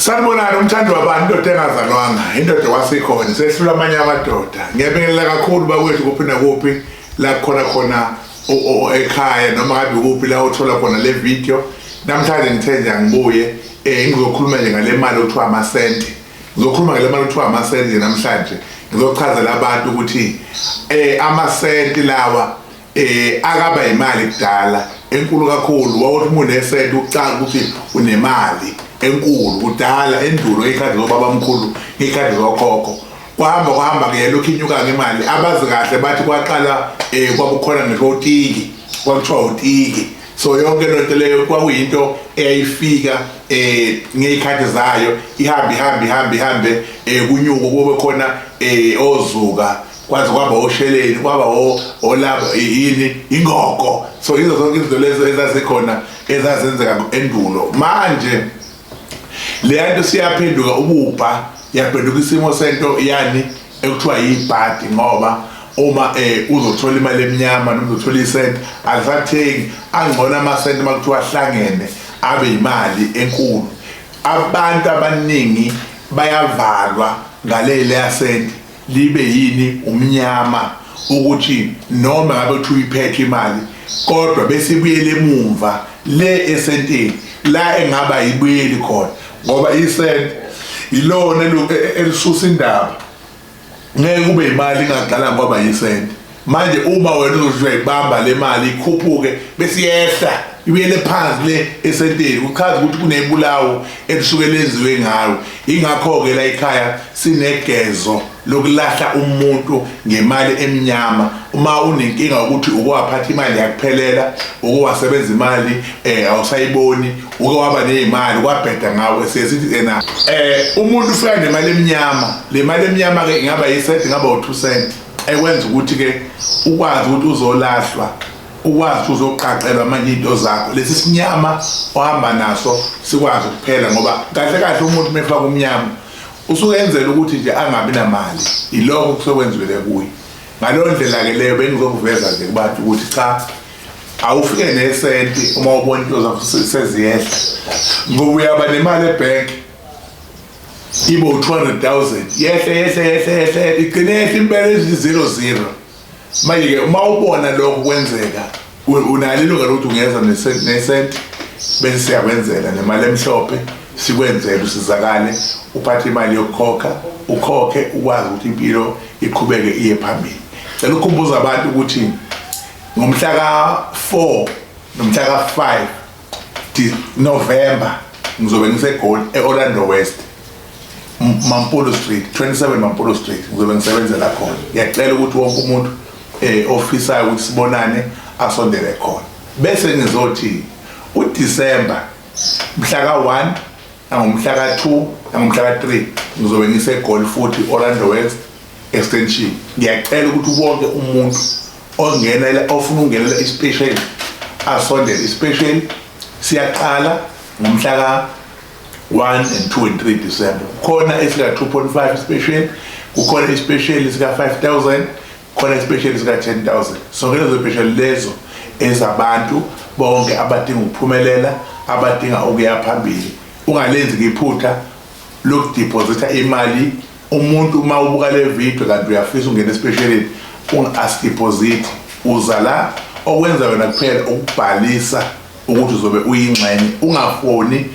Sanibonani umthando wabantu indoda engazalwanga indoda wasekhona sehlula amanye amadoda ngiyabingelela kakhulu bakwethu kuphi nakuphi la khona ekhaya noma ngabe kuphi la uthola khona le video namhlanje ngithe nje ngibuye ngizokhuluma nje ngale mali okuthiwa Amasenti ngizokhuluma ngale mali okuthiwa Amasenti namhlanje ngizochazela abantu ukuthi Amasenti lawa akaba imali kudala enkulu kakhulu wakuthi umuntu esenti ucanga ukuthi unemali enkulu kudala endulo ikhadi lobaba omkhulu ikhadi lokhokho kwahamba kuyelokhu inyuka ngemali abazi kahle bathi kwaqala kwabukhona ngotiki kwakuthiwa utiki so yonke lento leyo kwakuyinto eyayifika ngezikhadi zayo ihambe kunyuko kube khona ozuka kwaze kwaba osheleni kwaba olaba yini ingoko so izo zonke izinto lezo ezazikhona ezazenzeka endulo manje le nto siyaphenduka ubupha yaphenduka isimo sento yani ekuthiwa yibhadi ngoba uma uzothola imali eminyama noma uzothola isenti alisathengi angcono amasenti makuthiwa ahlangene abe imali enkulu abantu abaningi bayavalwa ngaleli yasenti libe yini umnyama ukuthi noma ngabe kuthiwa iphethe imali kodwa bese ibuyele emumva le esentini la engaba ibuyeli khona ngoba isenti ilona elisusa indaba ngeke kube imali ingaqala ngoba yisenti manje uma wena uzoyibamba le mali ikhuphuke bese yehla ibuyele phansi le esentini uchaza ukuthi kunebulawo elisuke lenziwe ngayo ingakho ke la ekhaya sinegezo lokulahla umuntu ngemali eminyama uma unenkinga ukuthi ukwaphatha imali yakuphelela ukwasebenza imali awusayiboni ukwaba nezimali kwabheda ngawe sesithi ena umuntu ufika nemali eminyama le mali eminyama ke ingaba yisenti ngaba u2 cent ekwenza ukuthi ke ukwazi ukuthi uzolahlwa ukwazi uzoqaqelwa manje into zakho lesi sinyama ohamba naso sikwazi ukuphela ngoba kahle umuntu mefaka umnyama usuyenzela ukuthi nje angabi namali ilokho kusekwenzwele kuye ngalo ndlela ke leyo bengizokuveza nje kubantu ukuthi cha awufike nesenti uma ubona into zakho seziyehla ngoba uyaba nemali ebank ibo 200,000 yehle igcine impela ezi00 manje ke uma ubona lokho kwenzeka unalo ilungelo ukuthi ungeza nesenti bese siyakwenzela nemali emhlophe sikwenzela usizakale uphathe imali yokukhokha ukhokhe ukwazi ukuthi impilo iqhubeke iye phambili cela ukukhumbuza abantu ukuthi ngomhla ka4 nomhla ka5 November ngizobe ngiseGold eOrlando West Mampolo Street 27 Mampolo Street ngizobe ngisebenzela khona ngiyacela ukuthi wonke umuntu ofisayo ukuthi sibonane asondele khona bese ngizothi uDecember mhla ka1 ngomhla ka2 ngomhla ka3 ngizobe ngiseGold futhi Orlando West extension ngiyacela ukuthi wonke umuntu ongenela ofuna ungenela ispecial asondele ispecial siyaqala ngomhla ka1 and 2 and 3 December khona esika 2.5 special kukhona ispecial sika 5,000 khona ispecial sika 10,000 so lezo special lezo ezabantu bonke abadinga ukuphumelela abadinga ukuya phambili ungalenzi ngephutha lokudeposita imali umuntu uma ubuka le video kanti uyafisa ungena especially ungadeposit uza la okwenza wena kuphela ukubhalisa ukuthi uzobe uyingxenye ungafoni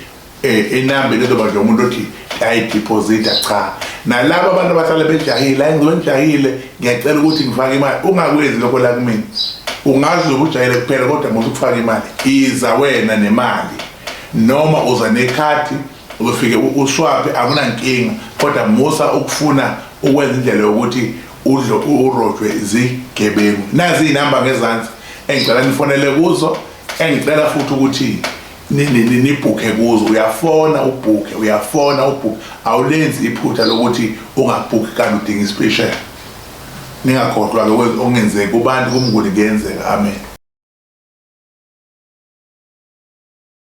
inamba lezoba nje umuntu othi ayideposita cha nalabo abantu abahlala bejahile ayizobe njahile ngiyacela ukuthi ngifake imali ungakwenzi lokho la kumina ungazi ukujahile kuphela kodwa mase ukufaka imali iza wena nemali noma uza nekhadi uzofike uswape akunankinga kodwa musa ukufuna ukwenza indlela yokuthi urojwe izigebengu nazi inamba ngezansi engicela nifonele kuzo engicela futhi ukuthi nibhuke kuzo uyafona ubhuke awulenzi iphutha lokuthi ungabhuki kanti udinga ispecial ningakhohlwa lokho ongenzeki kubantu kumnguni kuyenzeka amen.